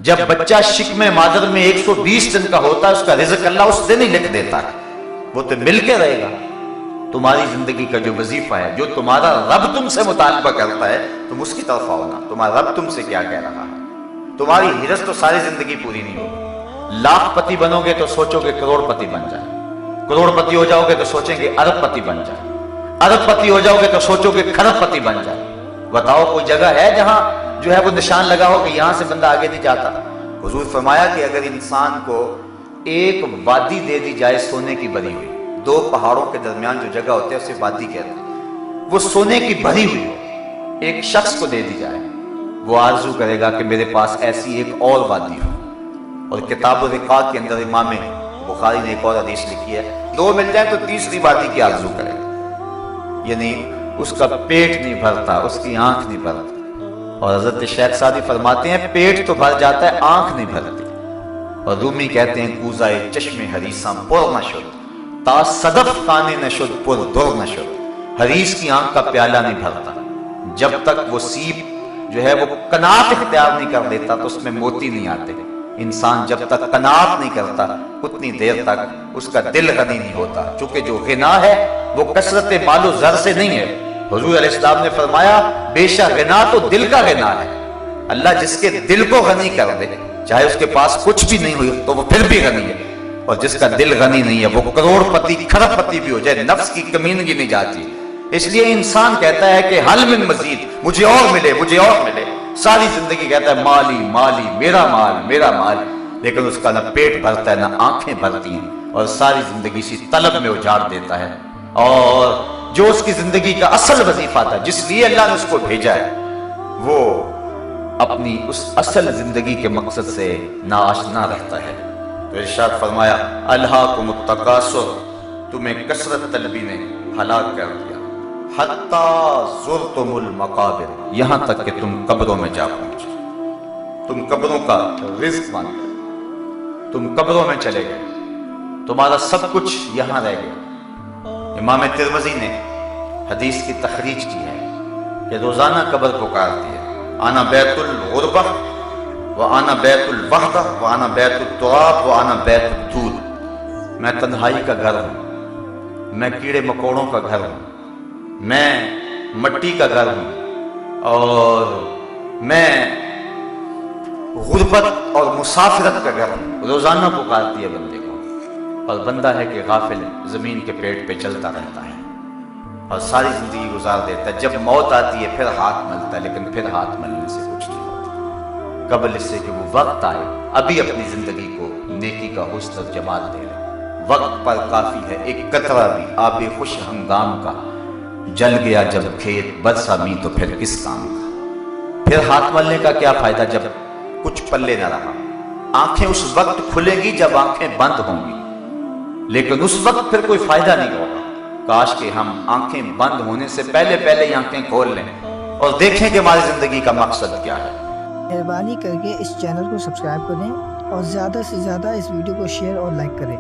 جب بچہ شکم مادر میں 120 دن کا ہوتا ہے اس کا رزق اللہ اس دن ہی لکھ دیتا ہے، وہ تو مل کے رہے گا۔ تمہاری زندگی کا جو وظیفہ ہے، جو تمہارا رب تم سے مطالبہ کرتا ہے، تم اس کی طرف آؤ نا۔ تمہارا رب تم سے کیا کہہ رہا ہے؟ تمہاری ہرس تو ساری زندگی پوری نہیں ہوگی۔ لاکھ پتی بنو گے تو سوچو گے کروڑ پتی بن جائے، کروڑ پتی ہو جاؤ گے تو سوچیں گے ارب پتی بن جائے، ارب پتی ہو جاؤ گے تو سوچو گے کھرب پتی بن جائے۔ بتاؤ کوئی جگہ ہے جہاں جو ہے وہ نشان لگا ہو کہ یہاں سے بندہ آگے نہیں جاتا؟ حضور فرمایا کہ اگر انسان کو ایک وادی دے دی جائے سونے کی بھری ہوئی، دو پہاڑوں کے درمیان جو جگہ ہوتی ہے اسے وادی کہتے ہیں، وہ سونے کی بھری ہوئی ہو، ایک شخص کو دے دی جائے، وہ آرزو کرے گا کہ میرے پاس ایسی ایک اور وادی ہو۔ اور کتاب الرقاق کے اندر امام بخاری نے ایک اور حدیث لکھی ہے، دو مل جائیں تو تیسری وادی کی آرزو کرے گا، یعنی اس کا پیٹ نہیں بھرتا، اس کی آنکھ نہیں بھرتی۔ اور حضرت شیخ سعدی فرماتے ہیں پیٹ تو بھر جاتا ہے، آنکھ نہیں بھرتی۔ اور رومی کہتے ہیں کوزائے چشم حریصاں پر نشد تا صدف کانے نشد پر در نشد، حریص کی آنکھ کا پیالہ نہیں بھرتا جب تک وہ سیپ جو ہے وہ قناعت اختیار نہیں کر لیتا تو اس میں موتی نہیں آتے۔ انسان جب تک قناعت نہیں کرتا اتنی دیر تک اس کا دل غنی نہیں ہوتا، چونکہ جو غنا ہے وہ کثرت مال و زر سے نہیں ہے۔ حضور علیہ السلام نے فرمایا بے شک غنا تو دل کا غنا ہے۔ اللہ جس کے دل کو غنی کر دے، چاہے اس کے پاس کچھ بھی نہیں ہوئی تو وہ پھر بھی غنی ہے، اور جس کا دل غنی نہیں ہے وہ کروڑ پتی کھرب پتی بھی ہو جائے نفس کی کمینگی نہیں جاتی۔ اس لیے انسان کہتا ہے کہ حل من مزید، مجھے اور ملے، مجھے اور ملے۔ ساری زندگی کہتا ہے مالی مالی، میرا مال میرا مال، لیکن اس کا نہ پیٹ بھرتا ہے نہ آنکھیں بھرتی ہیں، اور ساری زندگی اسی طلب میں اجاڑ دیتا ہے۔ اور جو اس کی زندگی کا اصل وظیفہ تھا جس لیے اللہ نے اس کو بھیجا ہے، وہ اپنی اس اصل زندگی کے مقصد سے ناآشنا رہتا ہے۔ تو ارشاد فرمایا الہاکم التکاثر، تمہیں کثرت طلبی نے ہلاک کر دیا، حتی زرتم المقابر، یہاں تک کہ تم قبروں میں جا پہنچے، تم قبروں کا رزق مان گئے، تم قبروں میں چلے گئے، تمہارا سب کچھ یہاں رہ گیا۔ امام ترمذی نے حدیث کی تخریج کی ہے کہ روزانہ قبر پکارتی ہے انا بیت الغربہ وانا بیت الوحدہ وانا بیت التراب وانا بیت الدود، میں تنہائی کا گھر ہوں، میں کیڑے مکوڑوں کا گھر ہوں، میں مٹی کا گھر ہوں، اور میں غربت اور مسافرت کا گھر ہوں۔ روزانہ پکارتی ہے بندے کو، اور بندہ ہے کہ غافل زمین کے پیٹ پہ چلتا رہتا ہے اور ساری زندگی گزار دیتا ہے۔ جب موت آتی ہے پھر ہاتھ ملتا ہے، لیکن پھر ہاتھ ملنے سے کچھ نہیں ہوتا، قبل اس سے کہ وہ وقت آئے ابھی اپنی زندگی کو نیکی کا حسن اور جمال دے لے۔ وقت پر کافی ہے ایک قطرہ بھی آب خوش ہنگام کا، جل گیا جب کھیت برسا می تو پھر کس کام کا۔ پھر ہاتھ ملنے کا کیا فائدہ جب کچھ پلے نہ رہا۔ آنکھیں اس وقت کھلے گی جب آنکھیں بند ہوں گی، لیکن اس وقت پھر کوئی فائدہ نہیں ہوگا۔ کاش کہ ہم آنکھیں بند ہونے سے پہلے ہی آنکھیں کھول لیں اور دیکھیں کہ ہماری زندگی کا مقصد کیا ہے۔ مہربانی کر کے اس چینل کو سبسکرائب کریں اور زیادہ سے زیادہ اس ویڈیو کو شیئر اور لائک کریں۔